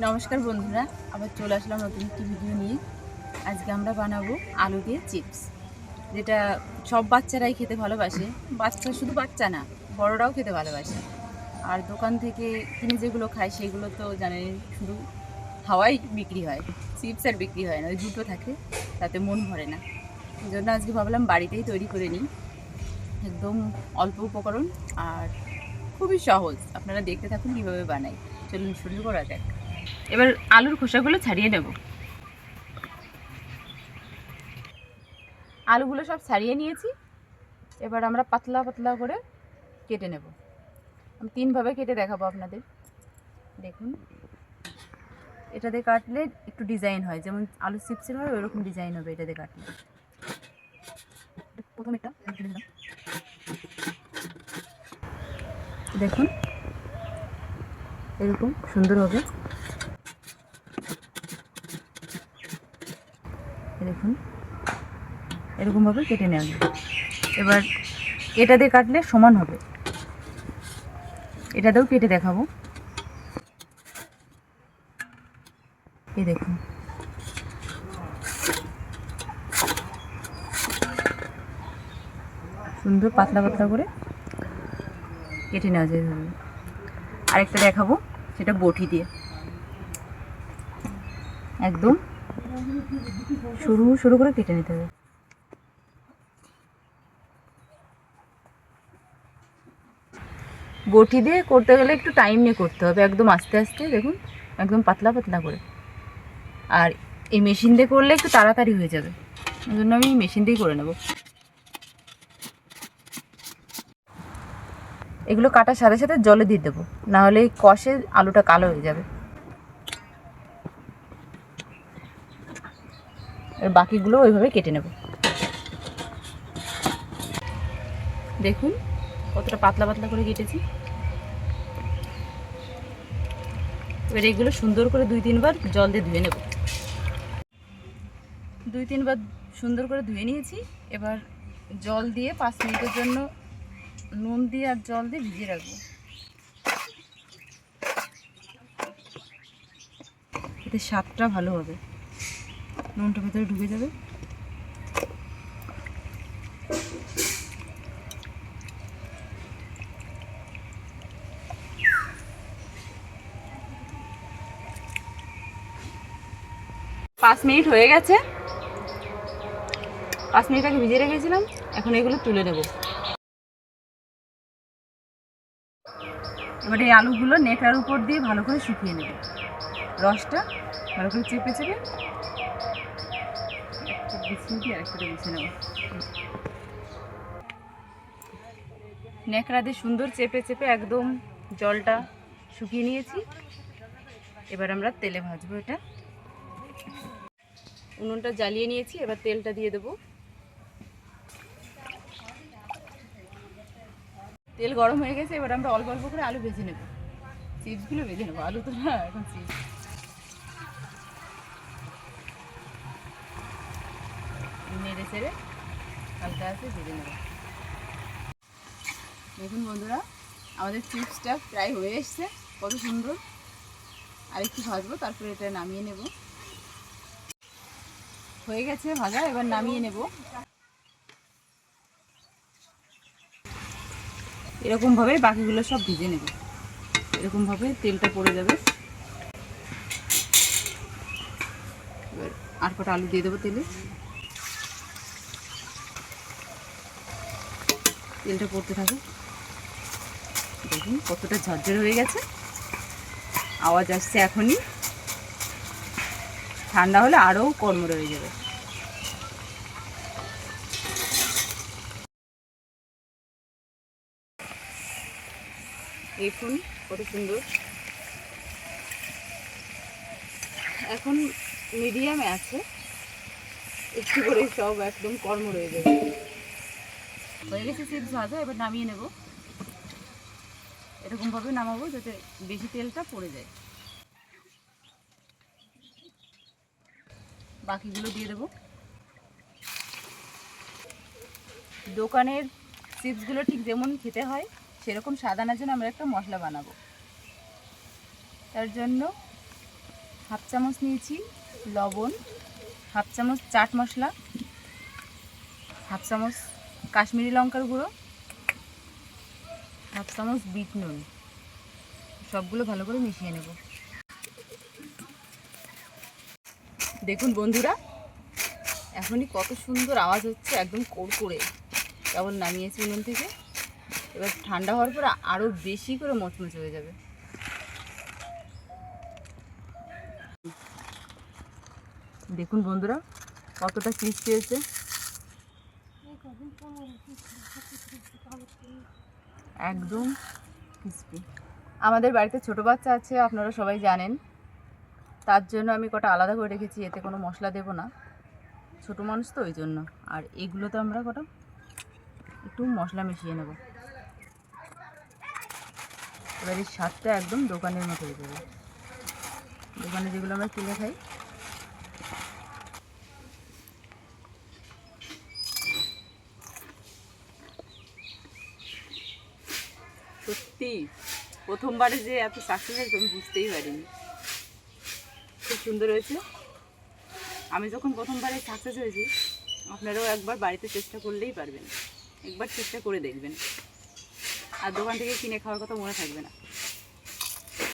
নমস্কার বন্ধুরা, আবার চলে আসলাম নতুন একটি ভিডিও নিয়ে। আজকে আমরা বানাবো আলু দিয়ে চিপস, যেটা সব বাচ্চারাই খেতে ভালোবাসে। শুধু বাচ্চা না, বড়রাও খেতে ভালোবাসে। আর দোকান থেকে কিনে যেগুলো খায় সেগুলো তো জানেন শুধু হাওয়াই বিক্রি হয়, চিপস আর বিক্রি হয় না, ওই দুটো থাকে, তাতে মন ভরে না। এই জন্য আজকে ভাবলাম বাড়িতেই তৈরি করে নিই। একদম অল্প উপকরণ আর খুবই সহজ। আপনারা দেখতে থাকুন কীভাবে বানাই। চলুন শুরু করা যাক। এবার আলুর খোসাগুলো ছাড়িয়ে নেব। আলুগুলো সব ছাড়িয়ে নিয়েছি। এবার আমরা পাতলা পাতলা করে কেটে নেব। আমি তিনভাবে কেটে দেখাবো আপনাদের। দেখুন, এটাতে কাটলে একটু ডিজাইন হয়, যেমন আলু চিপসের হয় ওইরকম ডিজাইন হবে এটাতে কাটলে। প্রথম এটা দেখুন, এরকম সুন্দর হবে। দেখুন, এরকমভাবে কেটে নেওয়া যায়। এবার এটা দিয়ে কাটলে সমান হবে, এটাতেও কেটে দেখাবো। এই দেখুন, সুন্দর পাতলা পাতলা করে কেটে নেওয়া যায়। আরেকটা দেখাবো, সেটা বটি দিয়ে একদম সরু সরু করে কেটে নিতে হবে। বটি দিয়ে করতে গেলে একটু টাইম নিয়ে করতে হবে, একদম আস্তে আস্তে। দেখুন, একদম পাতলা পাতলা করে। আর এই মেশিন দিয়ে করলে একটু তাড়াতাড়ি হয়ে যাবে, ওই জন্য আমি মেশিন দিয়েই করে নেব। এগুলো কাটার সাথে সাথে জলে দিয়ে দেবো, নাহলে এই কষে আলুটা কালো হয়ে যাবে। আর বাকিগুলো ওইভাবে কেটে নেব। দেখুন কতটা পাতলা পাতলা করে কেটেছি। এবার এগুলো সুন্দর করে 2-3 বার জল দিয়ে ধুয়ে নেব। 2-3 বার সুন্দর করে ধুয়ে নিয়েছি। এবার জল দিয়ে 5 মিনিটের জন্য নুন দিয়ে আর জল দিয়ে ভিজিয়ে রাখবো। এতে স্বাদটা ভালো হবে, নুনটা ভেতরে ঢুকে যাবে। পাঁচ মিনিট হয়ে গেছে। 5 মিনিট আগে ভিজিয়ে রেখেছিলাম, এখন এগুলো তুলে নেব। এবারে এই আলুগুলো নেকড়ার উপর দিয়ে ভালো করে শুকিয়ে নেব। রসটা ভালো করে চেপে চেপে একটা বিছিয়ে দিয়ে আরেকটা বিছিয়ে নেব। নেকড়া দিয়ে সুন্দর চেপে চেপে একদম জলটা শুকিয়ে নিয়েছি। এবার আমরা তেলে ভাজবো এটা। উনুনটা জ্বালিয়ে নিয়েছি, এবার তেলটা দিয়ে দেবো। তেল গরম হয়ে গেছে, এবার আমরা অল্প অল্প করে আলু ভেজে নেব। চিপসগুলো ভেজে নেবো, আলু তো না, এখন চিপস। নেড়ে চেড়ে হালকা আছে ভেজে নেব। দেখুন বন্ধুরা, আমাদের চিপসটা প্রায় হয়ে এসছে, কত সুন্দর। আর একটু ভাজবো, তারপরে এটা নামিয়ে নেব। হয়ে গেছে ভাজা, এবার নামিয়ে নেব। এরকমভাবে বাকিগুলো সব ভেজে নেব, এরকমভাবে তেলটা পড়ে যাবে। এবার আর কটা আলু দিয়ে দেবো তেলে। তেলটা পড়তে থাকে। দেখুন কতটা ঝরঝরে হয়ে গেছে, আওয়াজ আসছে এখনই। ঠান্ডা হলে আরও কড়মড়ে হয়ে যাবে। দেখুন কত সুন্দর। এখন মিডিয়ামে আছে, একটু করে সব একদম কড়মড়ে হয়ে যাবে। হয়ে গেছে চিপস ভাজা, এবার নামিয়ে নেব। এরকমভাবে নামাবো যাতে বেশি তেলটা পড়ে যায়। বাকিগুলো দিয়ে দেবো। দোকানের চিপসগুলো ঠিক যেমন খেতে হয় সেরকম স্বাদ আনার জন্য আমরা একটা মশলা বানাবো। তার জন্য হাফ চামচ নিয়েছি লবণ, হাফ চামচ চাট মশলা, হাফ চামচ কাশ্মীরি লঙ্কার গুঁড়ো, হাফ চামচ বিট নুন। সবগুলো ভালো করে মিশিয়ে নেব। দেখুন বন্ধুরা, এখনই কত সুন্দর আওয়াজ হচ্ছে, একদম কুড়কুড়ে। কেবল নামিয়েছি উনুন থেকে, এবার ঠান্ডা হওয়ার পর আরও বেশি করে মচমচে হয়ে যাবে। দেখুন বন্ধুরা কতটা ক্রিস্পি হয়েছে। একদম ক্রিস্পি। আমাদের বাড়িতে ছোট বাচ্চা আছে, আপনারা সবাই জানেন, তার জন্য আমি কটা আলাদা করে রেখেছি, এতে কোনো মশলা দেব না, ছোটো মানুষ তো ওই জন্য। আর এগুলোতে আমরা কটা একটু মশলা মিশিয়ে নেব। এবার এই স্বাদটা একদম দোকানের মতো হয়ে যাবে, দোকানে যেগুলো আমরা কিনে খাই। সত্যি প্রথমবারে যে এত সাকসেস হয়েছে আমি বুঝতেই পারিনি। খুব সুন্দর হয়েছে। আমি যখন প্রথমবারে সাকসেস হয়েছি, আপনারাও একবার বাড়িতে চেষ্টা করলেই পারবেন, একবার চেষ্টা করে দেখবেন, আর দোকান থেকে কিনে খাওয়ার কথা মনে থাকবে না।